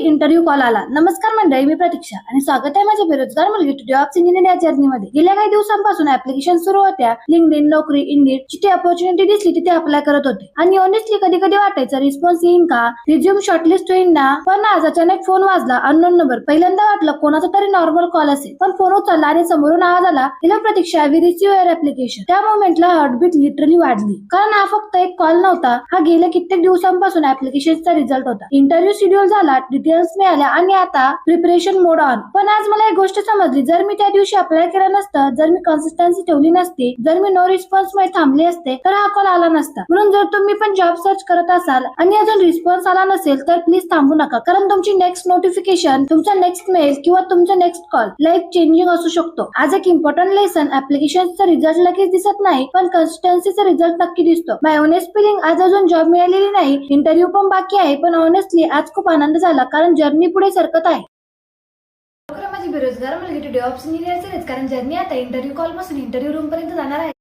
Interview call आला. नमस्कार मंडळी, मी प्रतीक्षा आणि स्वागत आहे माझ्या बेरोजगार मुलगी टू जॉब्स इंजिनियर या जर्नीमध्ये. गेल्या काही दिवसांपासून ऍप्लिकेशन सुरू होत्या. लिंक्डइन, नोकरी, इंडीड, जिथे अपॉर्च्युनिटी दिसली तिथे अप्लाय करत होते आणि ऑनेस्टली कधी कधी वाटायचं रिस्पॉन्स येईन का, रिझ्यूम शॉर्टलिस्ट होईल ना. पण आज अचानक फोन वाजला, अननोन नंबर. पहिल्यांदा वाटलं कोणाचा तरी नॉर्मल कॉल असेल, पण फोन उचलला आणि समोरून आवाज आला, hello Pratiksha, we receive your application. त्या मोमेंटला हार्टबीट लिटरली वाढली, कारण हा फक्त एक कॉल नव्हता, हा गेल्या कित्येक दिवसांपासून ऍप्लिकेशनचा रिझल्ट होता. इंटरव्ह्यू शेड्यूल झाला, डिटेल्स मिळाल्या आणि आता प्रिपरेशन मोड ऑन. पण आज मला एक गोष्ट समजली, जर मी त्या दिवशी अप्लाय केलं नसतं, जर मी कन्सिस्टन्सी ठेवली नसती, जर मी नो रिस्पॉन्स मध्ये थांबले असते, तर हा कॉल आला नसता. म्हणून जर तुम्ही पण जॉब सर्च करत असाल आणि अजून रिस्पॉन्स आला नसेल तर प्लीज थांबू नका, कारण तुमची नेक्स्ट नोटिफिकेशन, तुमचा नेक्स्ट मेल किंवा तुमचा नेक्स्ट कॉल लाईफ चेंजिंग असू शकतो. आज एक इम्पॉर्टंट लेसन, ऍप्लिकेशनचा रिझल्ट लगेच दिसत नाही, पण कन्सिस्टन्सीचा रिझल्ट नक्की दिसतो. माय ऑनेस्ट फिलिंग, आज अजून जॉब मिळालेली नाही, इंटरव्ह्यू पण बाकी आहे, पण ऑनेस्टली आज खूप आनंद झाला, कारण जर्नी पुढे सरकत आहे. माझी बेरोजगार मुलगी टू जॉब्स इंजिनियर, कारण जर्नी आता इंटरव्ह्यू कॉल पासून इंटरव्ह्यू रूम पर्यंत जाणार आहे.